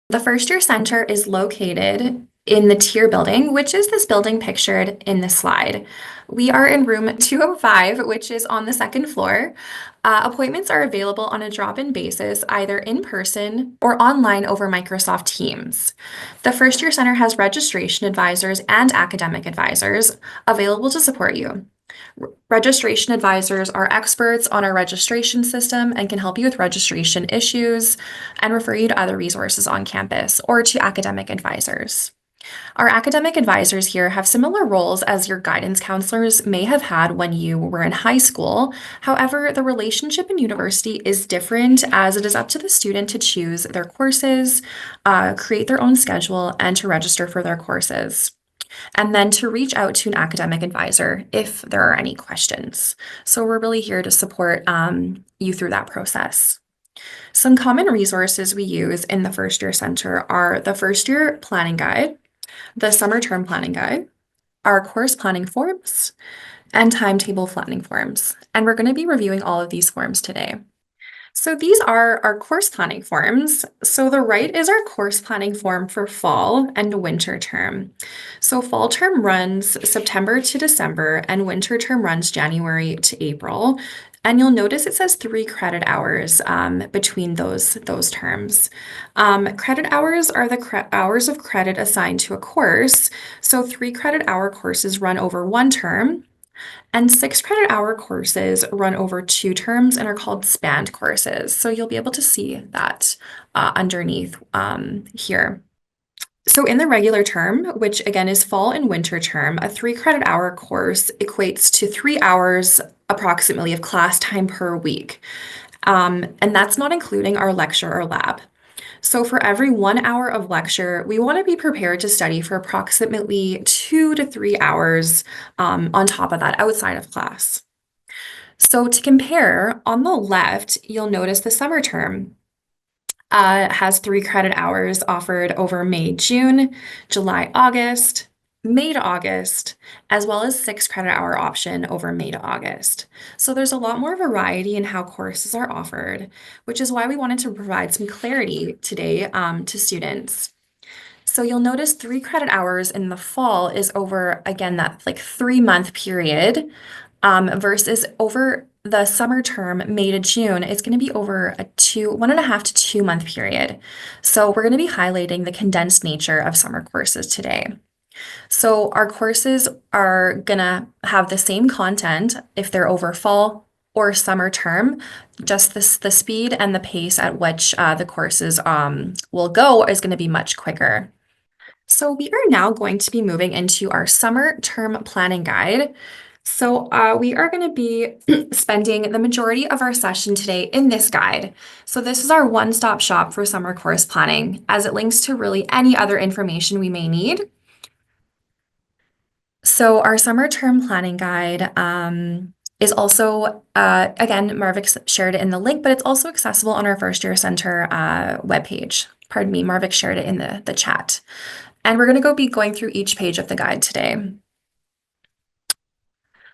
The first year center is located in the tier building, which is this building pictured in the slide. We are in room 205, which is on the second floor. Appointments are available on a drop-in basis, either in person or online over Microsoft Teams. The first year center has registration advisors and academic advisors available to support you. Registration advisors are experts on our registration system and can help you with registration issues and refer you to other resources on campus or to academic advisors. Our academic advisors here have similar roles as your guidance counselors may have had when you were in high school. However, the relationship in university is different as it is up to the student to choose their courses, create their own schedule, and to register for their courses, and then to reach out to an academic advisor if there are any questions. So we're really here to support you through that process. Some common resources we use in the first year center are the first year planning guide, the summer term planning guide, our course planning forms, and timetable planning forms. And we're going to be reviewing all of these forms today. So these are our course planning forms. So the right is our course planning form for fall and winter term. So fall term runs September to December and winter term runs January to April. And you'll notice it says 3 credit hours between those terms. Credit hours are the hours of credit assigned to a course. So 3 credit hour courses run over 1 term. And 6 credit hour courses run over 2 terms and are called spanned courses. So you'll be able to see that underneath here. So in the regular term, which again is fall and winter term, a 3 credit hour course equates to 3 hours approximately of class time per week. And that's not including our lecture or lab. So for every 1 hour of lecture, we want to be prepared to study for approximately 2 to 3 hours on top of that outside of class. So to compare, on the left, you'll notice the summer term has 3 credit hours offered over May, June, July, August, May to August, as well as 6 credit hour option over May to August. So there's a lot more variety in how courses are offered, which is why we wanted to provide some clarity today to students. So you'll notice 3 credit hours in the fall is over, again, that like 3-month period versus over the summer term, May to June, is going to be over a 1.5 to 2-month period. So we're going to be highlighting the condensed nature of summer courses today. So our courses are going to have the same content if they're over fall or summer term, just the speed and the pace at which the courses will go is going to be much quicker. So we are now going to be moving into our summer term planning guide. So we are going to be spending the majority of our session today in this guide. So this is our one-stop shop for summer course planning, as it links to really any other information we may need. So our summer term planning guide is also, again, Marvik shared it in the link, but it's also accessible on our first year center webpage. Pardon me, Marvik shared it in the chat. And we're going to be going through each page of the guide today.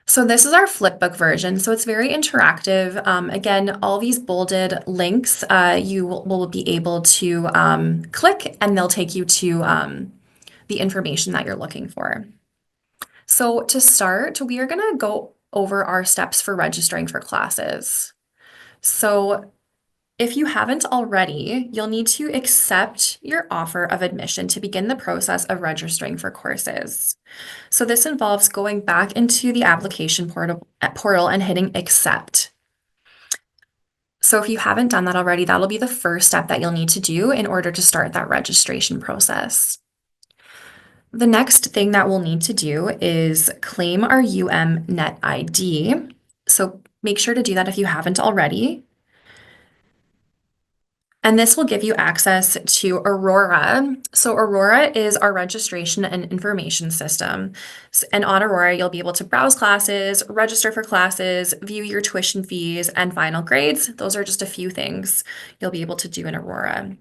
So this is our flipbook version. So it's very interactive. Again, all these bolded links you will be able to click and they'll take you to the information that you're looking for. So to start, we are going to go over our steps for registering for classes. So if you haven't already, you'll need to accept your offer of admission to begin the process of registering for courses. So this involves going back into the application portal and hitting accept. So if you haven't done that already, that'll be the first step that you'll need to do in order to start that registration process. The next thing that we'll need to do is claim our Net ID. So make sure to do that if you haven't already. And this will give you access to Aurora. So Aurora is our registration and information system. And on Aurora, you'll be able to browse classes, register for classes, view your tuition fees, and final grades. Those are just a few things you'll be able to do in Aurora.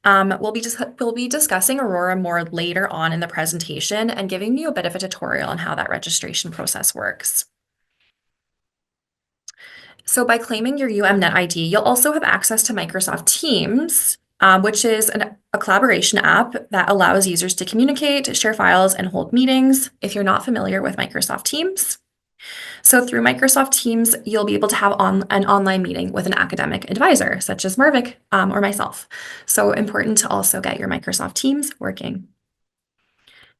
We'll be discussing Aurora more later on in the presentation and giving you a bit of a tutorial on how that registration process works. So by claiming your Net ID, you'll also have access to Microsoft Teams which is a collaboration app that allows users to communicate, share files, and hold meetings if you're not familiar with Microsoft Teams. So through Microsoft Teams, you'll be able to have an online meeting with an academic advisor, such as Marvik or myself. So important to also get your Microsoft Teams working.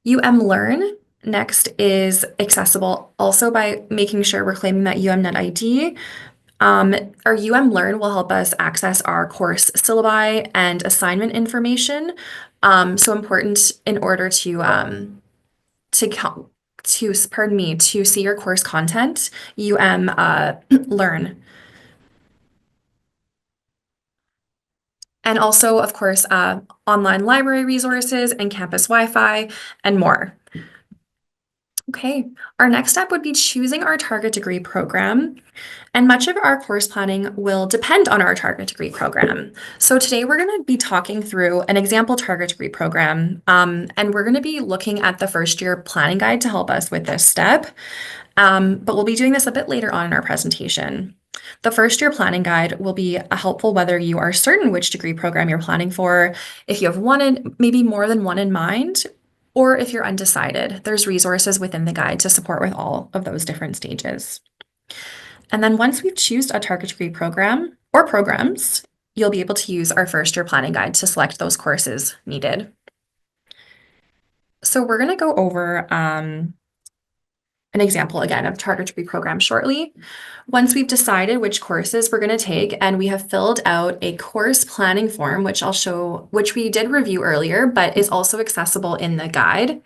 Learn next is accessible also by making sure we're claiming that UMNet ID. Our Learn will help us access our course syllabi and assignment information. So important in order to see your course content, Learn. And also, of course, online library resources and campus Wi-Fi and more. Okay, our next step would be choosing our target degree program. And much of our course planning will depend on our target degree program. So today we're going to be talking through an example target degree program, and we're going to be looking at the first year planning guide to help us with this step. But we'll be doing this a bit later on in our presentation. The first year planning guide will be helpful whether you are certain which degree program you're planning for, if you have maybe more than one in mind, or if you're undecided. There's resources within the guide to support with all of those different stages. And then once we've chosen a target degree program or programs, you'll be able to use our first year planning guide to select those courses needed. So we're going to go over an example again of target degree program shortly. Once we've decided which courses we're going to take and we have filled out a course planning form, which we did review earlier, but is also accessible in the guide.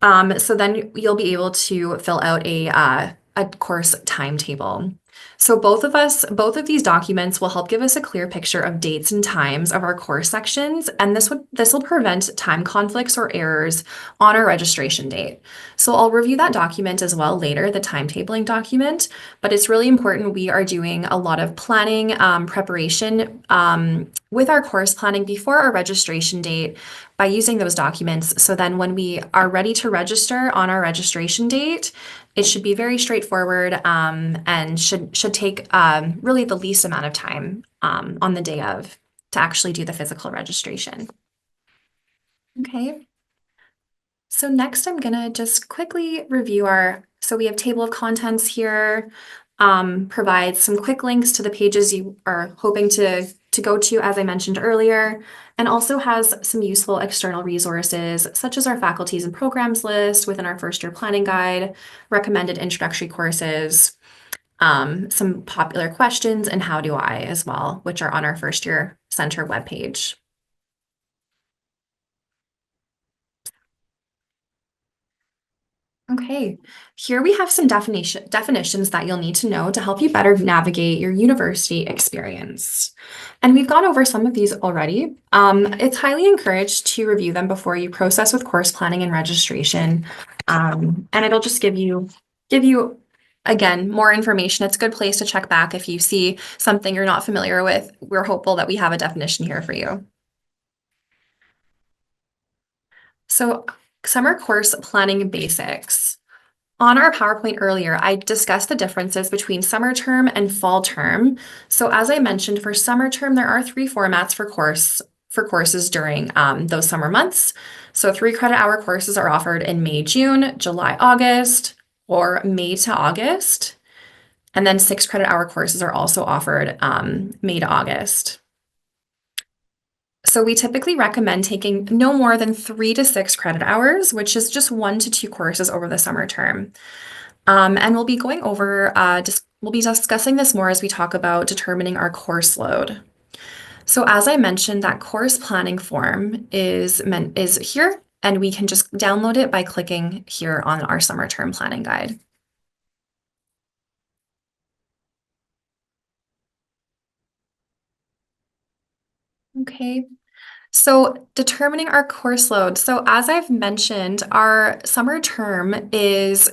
So then you'll be able to fill out a course timetable. So both of these documents will help give us a clear picture of dates and times of our course sections, and this will prevent time conflicts or errors on our registration date. So I'll review that document as well later, the timetabling document, but it's really important we are doing a lot of planning, preparation with our course planning before our registration date by using those documents. So then when we are ready to register on our registration date, it should be very straightforward and should take really the least amount of time on the day of to actually do the physical registration. Okay. So next I'm gonna just quickly review so we have table of contents here, provide some quick links to the pages you are hoping to go to, as I mentioned earlier, and also has some useful external resources, such as our faculties and programs list within our first year planning guide, recommended introductory courses, some popular questions, and how do I as well, which are on our first year center webpage. Okay, here we have some definitions that you'll need to know to help you better navigate your university experience. And we've gone over some of these already. It's highly encouraged to review them before you process with course planning and registration. And it'll just give you, again, more information. It's a good place to check back if you see something you're not familiar with. We're hopeful that we have a definition here for you. So, summer course planning basics. On our PowerPoint earlier, I discussed the differences between summer term and fall term. So as I mentioned, for summer term, there are 3 formats for courses during those summer months. So 3 credit hour courses are offered in May, June, July, August, or May to August. And then 6 credit hour courses are also offered May to August. So we typically recommend taking no more than 3 to 6 credit hours, which is just 1 to 2 courses over the summer term. And we'll be going over, we'll be discussing this more as we talk about determining our course load. So as I mentioned, that course planning form is here, and we can just download it by clicking here on our summer term planning guide. Okay. So determining our course load. So as I've mentioned, our summer term is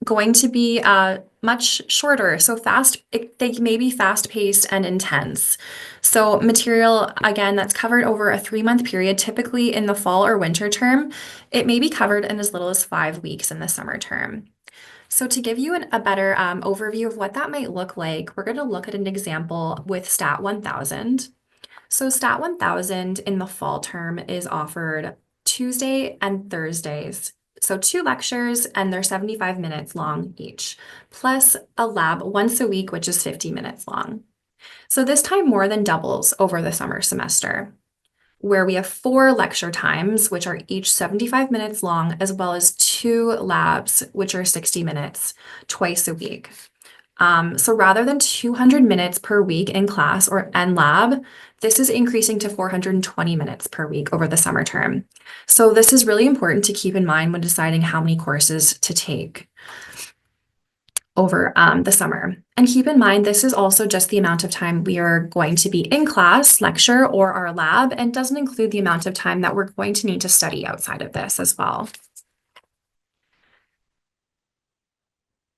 going to be much shorter. So they may be fast-paced and intense. So material, again, that's covered over a 3-month period, typically in the fall or winter term. It may be covered in as little as 5 weeks in the summer term. So to give you a better overview of what that might look like, we're going to look at an example with Stat 1000. So Stat 1000 in the fall term is offered Tuesday and Thursdays. So two lectures, and they're 75 minutes long each, plus a lab once a week, which is 50 minutes long. So this time more than doubles over the summer semester, where we have four lecture times, which are each 75 minutes long, as well as two labs, which are 60 minutes twice a week. So rather than 200 minutes per week in class or and lab, this is increasing to 420 minutes per week over the summer term. So this is really important to keep in mind when deciding how many courses to take over the summer. And keep in mind, this is also just the amount of time we are going to be in class, lecture, or our lab, and doesn't include the amount of time that we're going to need to study outside of this as well.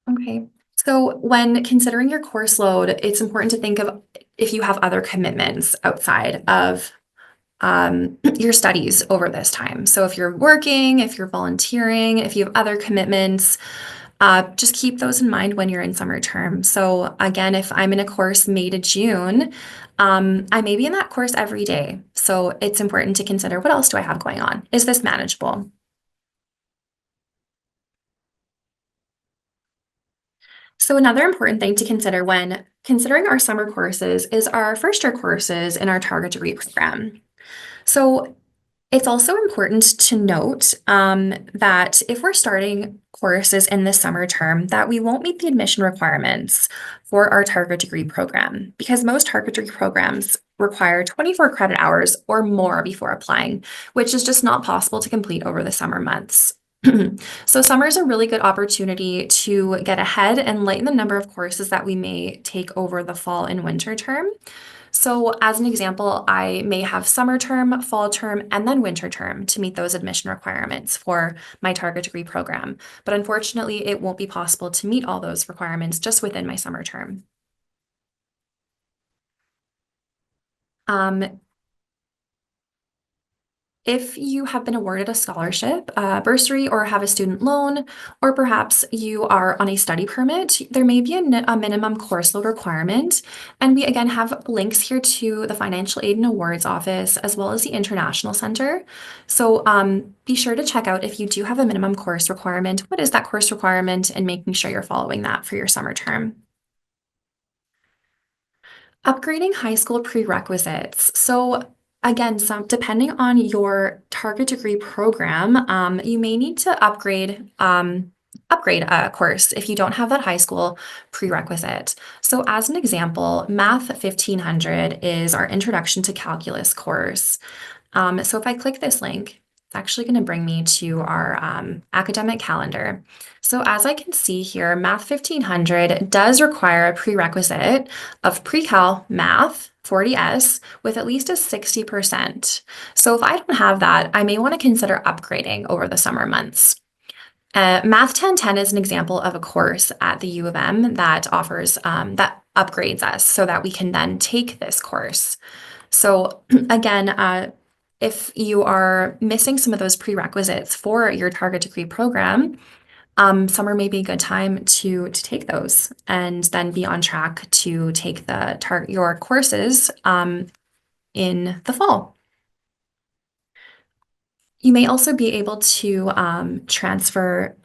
Okay. So when considering your course load, it's important to think of if you have other commitments outside of your studies over this time. So if you're working, if you're volunteering, if you have other commitments, just keep those in mind when you're in summer term. So again, if I'm in a course May to June, I may be in that course every day. So it's important to consider, what else do I have going on? Is this manageable? So another important thing to consider when considering our summer courses is our first year courses in our target degree program. So it's also important to note that if we're starting courses in the summer term, that we won't meet the admission requirements for our target degree program, because most target degree programs require 24 credit hours or more before applying, which is just not possible to complete over the summer months. So summer is a really good opportunity to get ahead and lighten the number of courses that we may take over the fall and winter term. So as an example, I may have summer term, fall term, and then winter term to meet those admission requirements for my target degree program. But unfortunately, it won't be possible to meet all those requirements just within my summer term. Um, If you have been awarded a scholarship, a bursary, or have a student loan, or perhaps you are on a study permit, there may be a minimum course load requirement. And we again have links here to the Financial Aid and Awards Office as well as the International Center. So be sure to check out if you do have a minimum course requirement, what is that course requirement, and making sure you're following that for your summer term. Upgrading high school prerequisites. So again, depending on your target degree program, you may need to upgrade a course if you don't have that high school prerequisite. So as an example, Math 1500 is our Introduction to Calculus course. So if I click this link, it's actually going to bring me to our academic calendar. So as I can see here, Math 1500 does require a prerequisite of pre-cal math 40S with at least a 60%. So if I don't have that, I may want to consider upgrading over the summer months. Math 1010 is an example of a course at the U of M that offers that upgrades us so that we can then take this course. So again, if you are missing some of those prerequisites for your target degree program, summer may be a good time to take those and then be on track to take your courses in the fall. You may also be able to transfer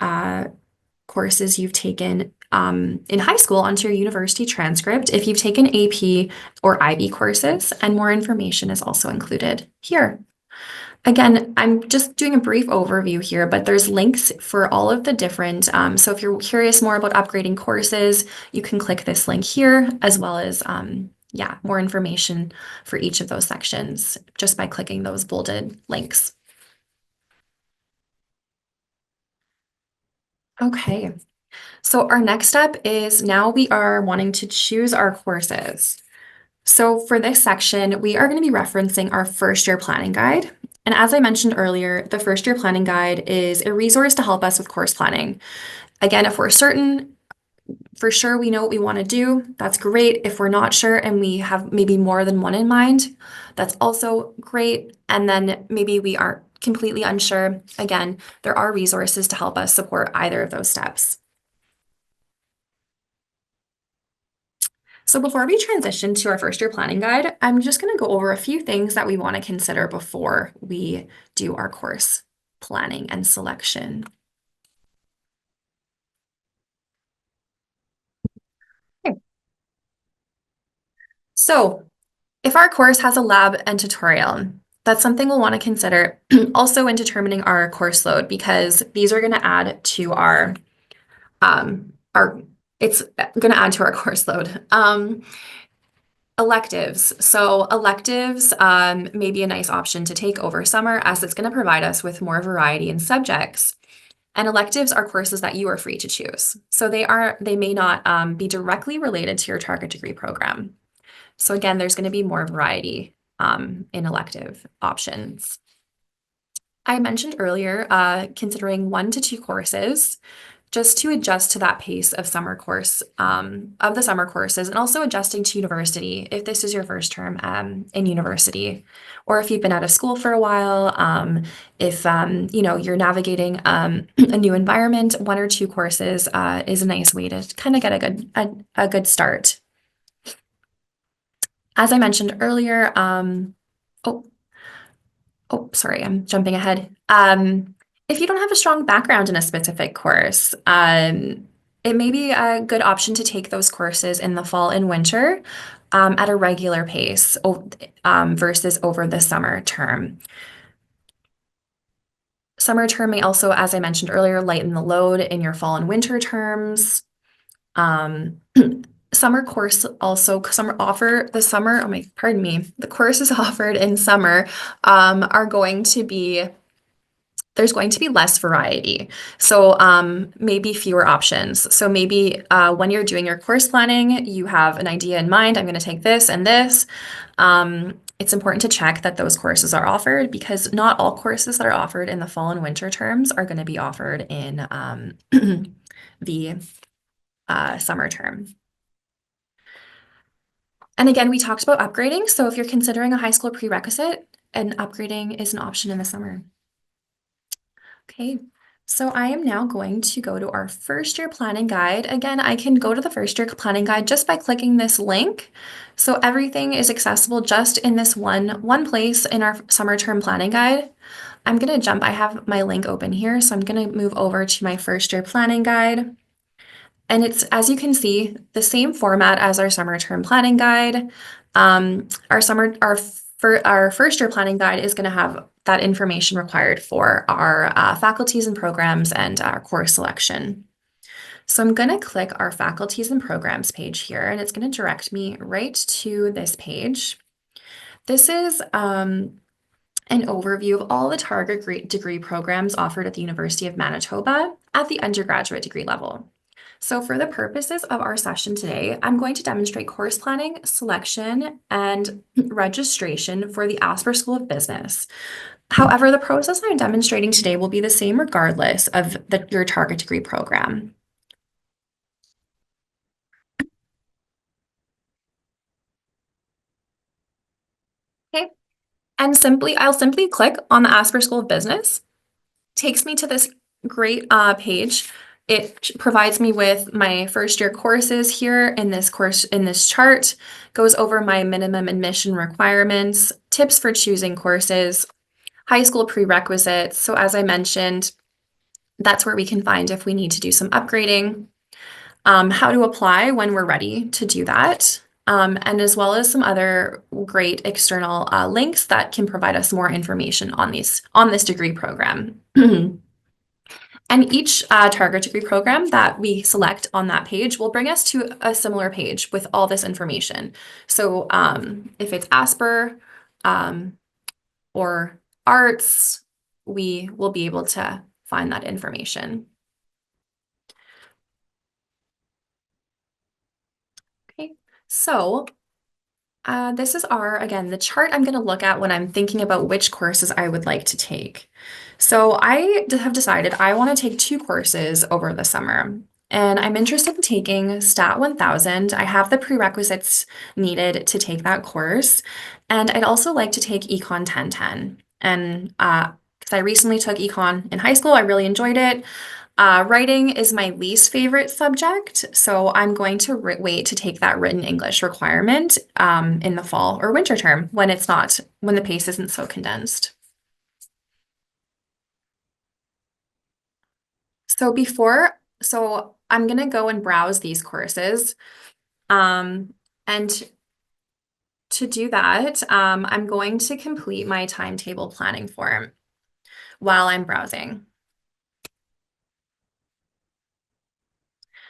courses you've taken in high school onto your university transcript if you've taken AP or IB courses, and more information is also included here. Again, I'm just doing a brief overview here, but there's links for all of the different, so if you're curious more about upgrading courses, you can click this link here, as well as, yeah, more information for each of those sections just by clicking those bolded links. Okay, so our next step is now we are wanting to choose our courses. So for this section, we are going to be referencing our first year planning guide. And as I mentioned earlier, the first year planning guide is a resource to help us with course planning. Again, if we're certain, for sure we know what we want to do, that's great. If we're not sure and we have maybe more than one in mind, that's also great. And then maybe we aren't completely unsure. Again, there are resources to help us support either of those steps. So before we transition to our first year planning guide, I'm just going to go over a few things that we want to consider before we do our course planning and selection. Okay. So if our course has a lab and tutorial, that's something we'll want to consider also in determining our course load because these are going to add to our it's going to add to our course load. Electives. So electives may be a nice option to take over summer as it's going to provide us with more variety in subjects. And electives are courses that you are free to choose. So they may not be directly related to your target degree program. So again, there's going to be more variety in elective options. I mentioned earlier considering 1 to 2 courses just to adjust to that pace of of the summer courses, and also adjusting to university if this is your first term in university, or if you've been out of school for a while, if you're navigating a new environment. 1 or 2 courses is a nice way to kind of get a good start. As I mentioned earlier, sorry, I'm jumping ahead. If you don't have a strong background in a specific course, it may be a good option to take those courses in the fall and winter at a regular pace versus over the summer term. Summer term may also, as I mentioned earlier, lighten the load in your fall and winter terms. Summer course also, the courses offered in summer there's going to be less variety. So maybe fewer options. So maybe when you're doing your course planning, you have an idea in mind, I'm going to take this and this. It's important to check that those courses are offered because not all courses that are offered in the fall and winter terms are going to be offered in the summer term. And again, we talked about upgrading. So if you're considering a high school prerequisite, and upgrading is an option in the summer. Okay, so I am now going to go to our first year planning guide. Again, I can go to the first year planning guide just by clicking this link. So everything is accessible just in this one place in our summer term planning guide. I'm going to I have my link open here, so I'm going to move over to my first year planning guide. And it's, as you can see, the same format as our summer term planning guide. Our first year planning guide is going to have that information required for our faculties and programs and our course selection. So I'm going to click our faculties and programs page here, and it's going to direct me right to this page. This is an overview of all the target degree programs offered at the University of Manitoba at the undergraduate degree level. So for the purposes of our session today, I'm going to demonstrate course planning, selection, and registration for the Asper School of Business. However, the process I'm demonstrating today will be the same regardless of your target degree program. Okay, and I'll simply click on the Asper School of Business. Takes me to this great page. It provides me with my first year courses here in this chart, goes over my minimum admission requirements, tips for choosing courses, high school prerequisites. So as I mentioned, that's where we can find if we need to do some upgrading, how to apply when we're ready to do that, and as well as some other great external links that can provide us more information on this degree program. And each target degree program that we select on that page will bring us to a similar page with all this information. So if it's Asper or arts, we will be able to find that information. Okay, so this is again, the chart I'm going to look at when I'm thinking about which courses I would like to take. So I have decided I want to take 2 courses over the summer, and I'm interested in taking Stat 1000. I have the prerequisites needed to take that course, and I'd also like to take Econ 1010. And because I recently took Econ in high school, I really enjoyed it. Writing is my least favorite subject, so I'm going to wait to take that written English requirement in the fall or winter term when the pace isn't so condensed. So I'm gonna go and browse these courses. And to do that, I'm going to complete my timetable planning form while I'm browsing.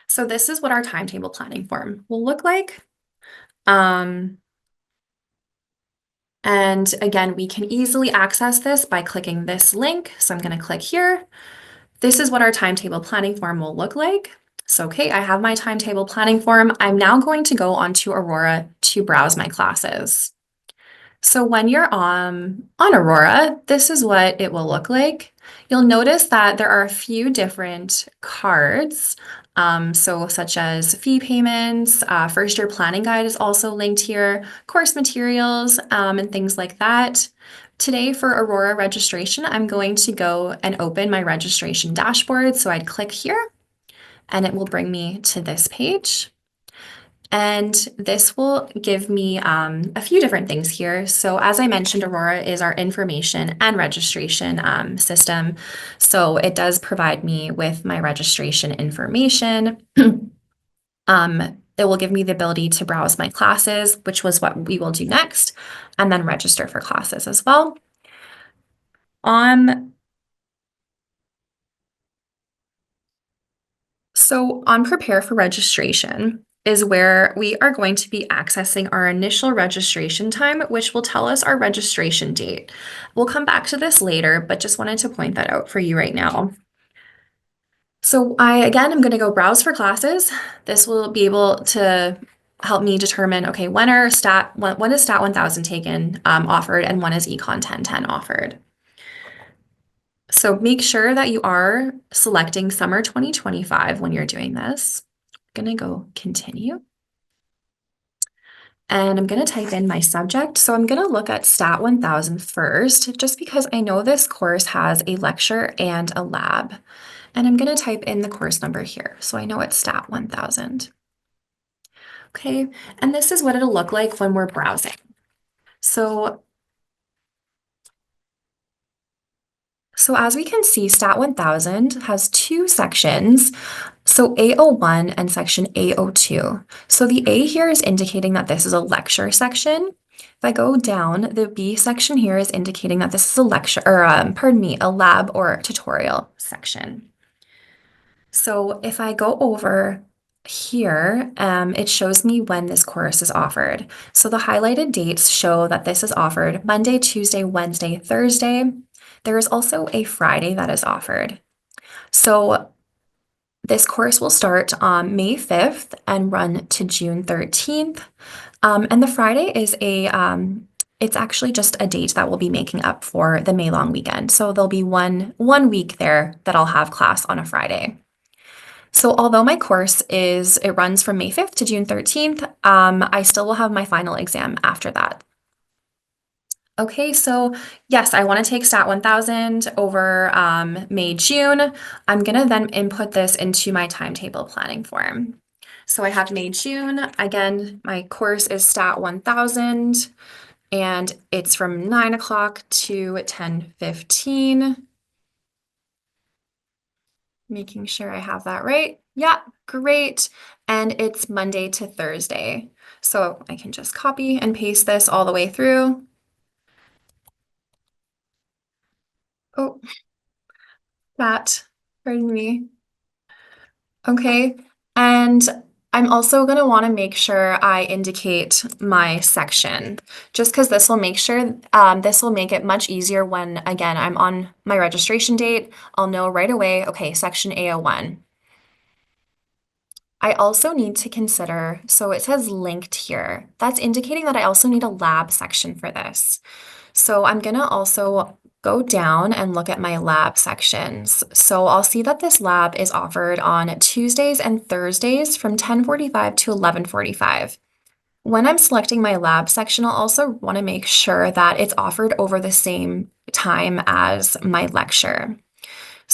So this is what our timetable planning form will look like. And again, we can easily access this by clicking this link. So I'm going to click here. This is what our timetable planning form will look like. So, okay, I have my timetable planning form. I'm now going to go onto Aurora to browse my classes. So when you're on Aurora, this is what it will look like. You'll notice that there are a few different cards, so such as fee payments, first year planning guide is also linked here, course materials, and things like that. Today for Aurora registration, I'm going to go and open my registration dashboard. So I'd click here and it will bring me to this page. And this will give me a few different things here. So as I mentioned, Aurora is our information and registration system. So it does provide me with my registration information. It will give me the ability to browse my classes, which was what we will do next, and then register for classes as well. So on Prepare for Registration is where we are going to be accessing our initial registration time, which will tell us our registration date. We'll come back to this later, but just wanted to point that out for you right now. So again, I'm going to go browse for classes. This will be able to help me determine, okay, when is Stat 1000 taken offered and when is Econ 1010 offered. So make sure that you are selecting summer 2025 when you're doing this. I'm gonna go continue. And I'm gonna type in my subject. So I'm gonna look at Stat 1000 first, just because I know this course has a lecture and a lab. And I'm gonna type in the course number here. So I know it's Stat 1000. Okay, and this is what it'll look like when we're browsing. So as we can see, Stat 1000 has two sections, so A01 and section A02. So the A here is indicating that this is a lecture section. If I go down, the B section here is indicating that this is a lecture, or a lab or tutorial section. So if I go over here, it shows me when this course is offered. So the highlighted dates show that this is offered Monday, Tuesday, Wednesday, Thursday. There is also a Friday that is offered. So this course will start on May 5th and run to June 13th. And the Friday is it's actually just a date that we'll be making up for the May long weekend. So there'll be one week there that I'll have class on a Friday. So although my course it runs from May 5th to June 13th, I still will have my final exam after that. Okay, so yes, I want to take Stat 1000 over May, June. I'm going to then input this into my timetable planning form. So I have May, June. Again, my course is Stat 1000, and it's from 9 o'clock to 10:15. Making sure I have that right. Yeah, great. And it's Monday to Thursday. So I can just copy and paste this all the way through. Oh, pardon me. Okay, and I'm also going to want to make sure I indicate my section, just because this will make it much easier when, again, I'm on my registration date. I'll know right away, okay, section A01. I also need to consider, so it says linked here. That's indicating that I also need a lab section for this. So I'm going to also go down and look at my lab sections. So I'll see that this lab is offered on Tuesdays and Thursdays from 10:45 to 11:45. When I'm selecting my lab section, I'll also want to make sure that it's offered over the same time as my lecture.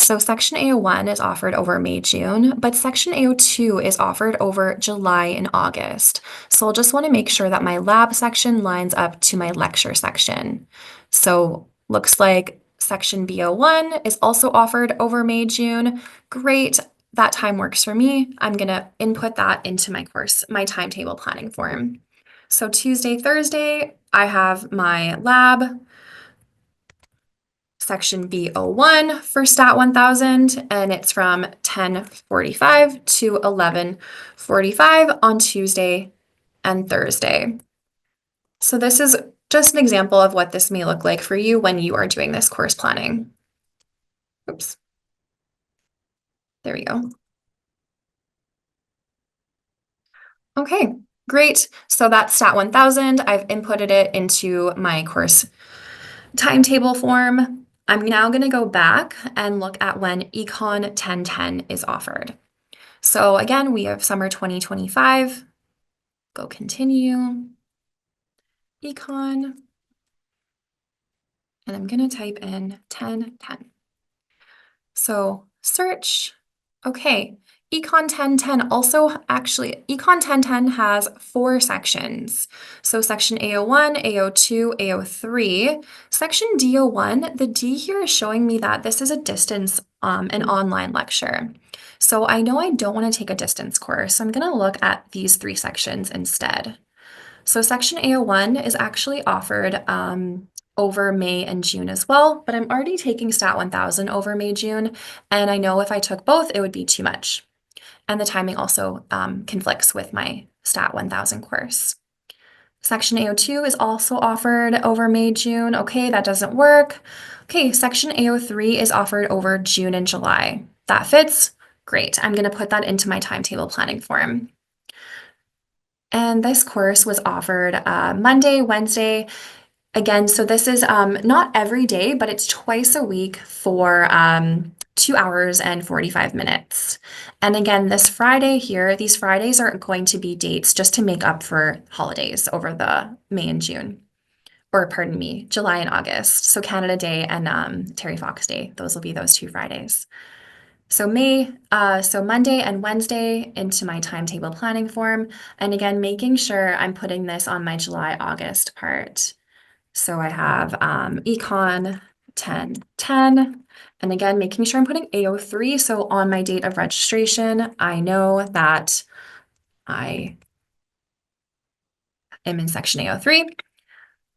So Section AO1 is offered over May, June, but Section AO2 is offered over July and August. So I'll just want to make sure that my lab section lines up to my lecture section. So looks like Section BO1 is also offered over May, June. Great, that time works for me. I'm going to input that into my course, my timetable planning form. So Tuesday, Thursday, I have my lab. Section B01 for Stat 1000, and it's from 10:45 to 11:45 on Tuesday and Thursday. So this is just an example of what this may look like for you when you are doing this course planning. Oops. There we go. Okay, great. So that's Stat 1000. I've inputted it into my course timetable form. I'm now going to go back and look at when Econ 1010 is offered. So again, we have summer 2025. Go continue. Econ. And I'm going to type in 1010. So search. Okay. Econ 1010 also actually, Econ 1010 has 4 sections. So section AO1, AO2, AO3. Section DO1, the D here is showing me that this is a distance, an online lecture. So I know I don't want to take a distance course, so I'm going to look at these 3 sections instead. So section AO1 is actually offered over May and June as well, but I'm already taking Stat 1000 over May, June, and I know if I took both, it would be too much. And the timing also conflicts with my Stat 1000 course. Section AO2 is also offered over May, June. Okay, that doesn't work. Okay, section AO3 is offered over June and July. That fits. Great. I'm going to put that into my timetable planning form. And this course was offered Monday, Wednesday. Again, so this is not every day, but it's twice a week for 2 hours and 45 minutes. And again, this Friday here, these Fridays are going to be dates just to make up for holidays over the May and June, or pardon me, July and August. So Canada Day and Terry Fox Day, those will be those 2 Fridays. So so Monday and Wednesday into my timetable planning form. And again, making sure I'm putting this on my July, August part. So I have Econ 1010, and again, making sure I'm putting AO3. So on my date of registration, I know that I am in section AO3.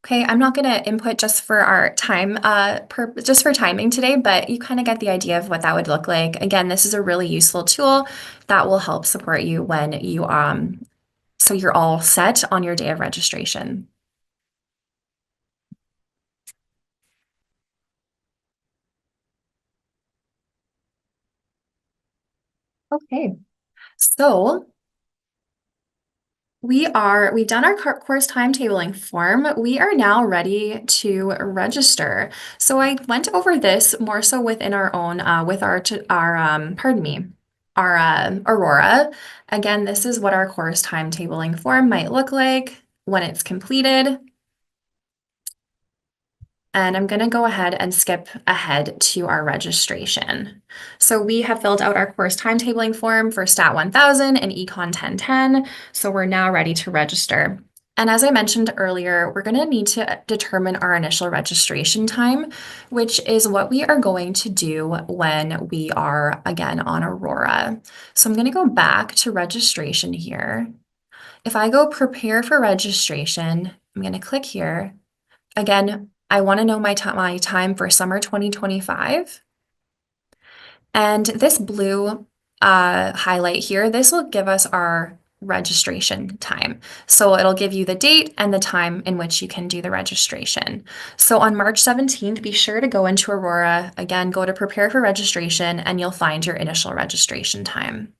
Okay, I'm not going to input just for our time, just for timing today, but you kind of get the idea of what that would look like. Again, this is a really useful tool that will help support you when you, so you're all set on your day of registration. Okay, so we've done our course timetabling form. We are now ready to register. So I went over this more so within our own, with pardon me, our Aurora. Again, this is what our course timetabling form might look like when it's completed. And I'm going to go ahead and skip ahead to our registration. So we have filled out our course timetabling form for Stat 1000 and Econ 1010. So we're now ready to register. And as I mentioned earlier, we're going to need to determine our initial registration time, which is what we are going to do when we are, again, on Aurora. So I'm going to go back to registration here. If I go prepare for registration, I'm going to click here. Again, I want to know my time for summer 2025. And this blue highlight here, this will give us our registration time. So it'll give you the date and the time in which you can do the registration. So on March 17th, be sure to go into Aurora. Again, go to prepare for registration and you'll find your initial registration time.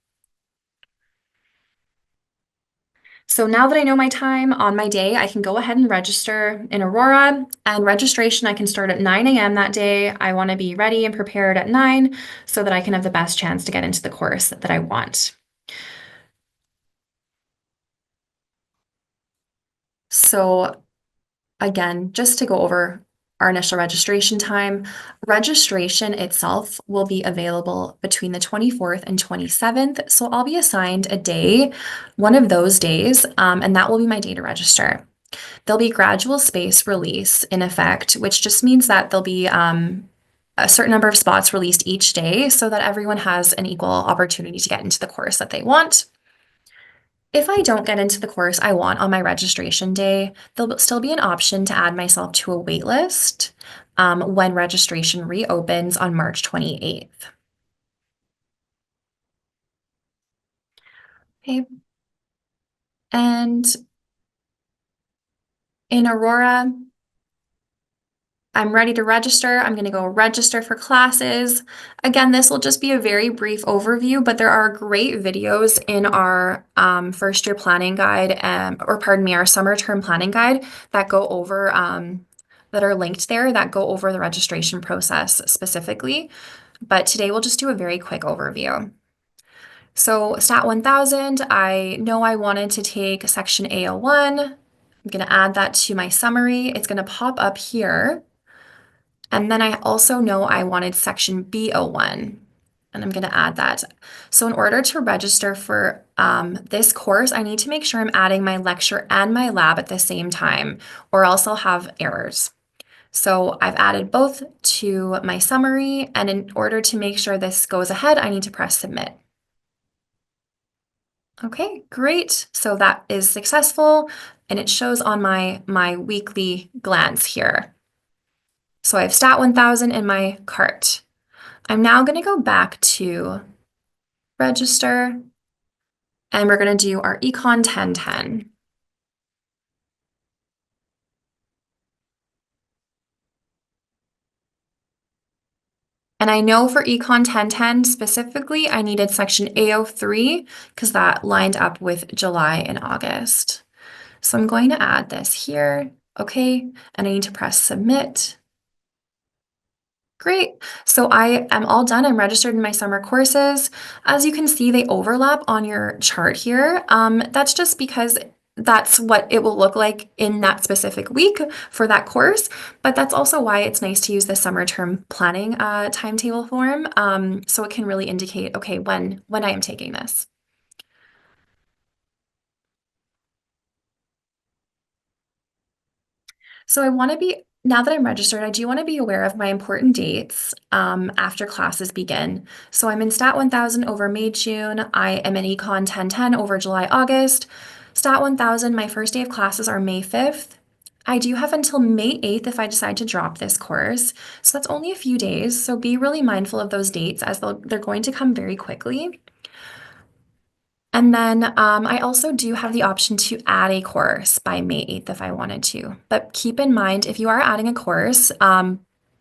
So now that I know my time on my day, I can go ahead and register in Aurora. And registration, I can start at 9 a.m. that day. I want to be ready and prepared at 9 so that I can have the best chance to get into the course that I want. So again, just to go over our initial registration time. Registration itself will be available between the 24th and 27th. So I'll be assigned a day, one of those days, and that will be my day to register. There'll be gradual space release in effect, which just means that there'll be a certain number of spots released each day so that everyone has an equal opportunity to get into the course that they want. If I don't get into the course I want on my registration day, there'll still be an option to add myself to a wait list when registration reopens on March 28th. Okay. And in Aurora, I'm ready to register. I'm going to go register for classes. Again, this will just be a very brief overview, but there are great videos in our first year planning guide, or pardon me, our summer term planning guide that go over, that are linked there that go over the registration process specifically. But today we'll just do a very quick overview. So Stat 1000, I know I wanted to take section A01. I'm going to add that to my summary. It's going to pop up here. And then I also know I wanted section B01, and I'm going to add that. So in order to register for this course, I need to make sure I'm adding my lecture and my lab at the same time, or else I'll have errors. So I've added both to my summary, and in order to make sure this goes ahead, I need to press submit. Okay, great. So that is successful, and it shows on my weekly glance here. So I have Stat 1000 in my cart. I'm now going to go back to register, and we're going to do our Econ 1010. And I know for Econ 1010 specifically, I needed section A03 because that lined up with July and August. So I'm going to add this here. Okay, and I need to press submit. Great. So I am all done. I'm registered in my summer courses. As you can see, they overlap on your chart here. That's just because that's what it will look like in that specific week for that course. But that's also why it's nice to use the summer term planning timetable form. So it can really indicate, okay, when I am taking this. So I want to be, now that I'm registered, I do want to be aware of my important dates after classes begin. So I'm in Stat 1000 over May, June. I am in Econ 1010 over July, August. Stat 1000, my first day of classes are May 5th. I do have until May 8th if I decide to drop this course. So that's only a few days. So be really mindful of those dates as they're going to come very quickly. And then I also do have the option to add a course by May 8th if I wanted to. But keep in mind, if you are adding a course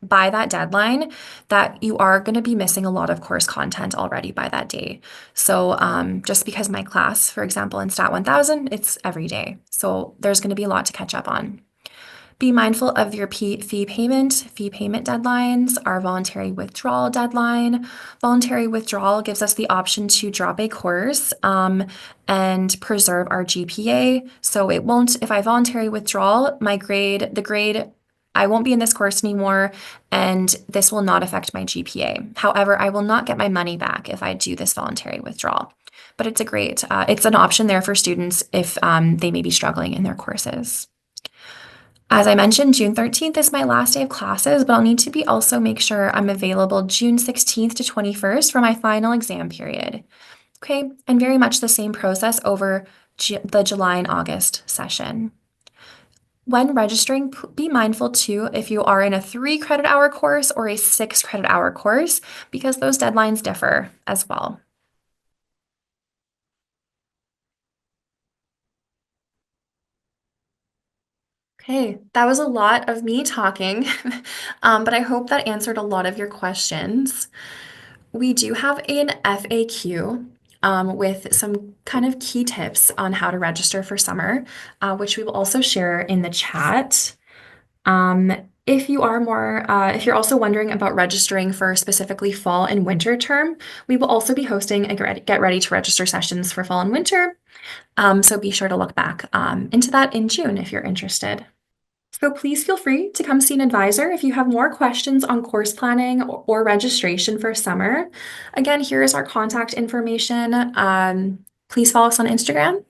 by that deadline, that you are going to be missing a lot of course content already by that day. So just because my class, for example, in Stat 1000, it's every day. So there's going to be a lot to catch up on. Be mindful of your fee payment. Fee payment deadlines, our voluntary withdrawal deadline. Voluntary withdrawal gives us the option to drop a course and preserve our GPA. So it won't, if I voluntary withdraw, the grade, I won't be in this course anymore, and this will not affect my GPA. However, I will not get my money back if I do this voluntary withdrawal. But it's it's an option there for students if they may be struggling in their courses. As I mentioned, June 13th is my last day of classes, but I'll need to also make sure I'm available June 16th to 21st for my final exam period. Okay, and very much the same process over the July and August session. When registering, be mindful too if you are in a 3 credit hour course or a 6 credit hour course, because those deadlines differ as well. Okay, that was a lot of me talking, but I hope that answered a lot of your questions. We do have an FAQ with some kind of key tips on how to register for summer, which we will also share in the chat. If you are if you're also wondering about registering for specifically fall and winter term, we will also be hosting a get ready to register sessions for fall and winter. So be sure to look back into that in June if you're interested. So please feel free to come see an advisor if you have more questions on course planning or registration for summer. Again, here is our contact information. Please follow us on Instagram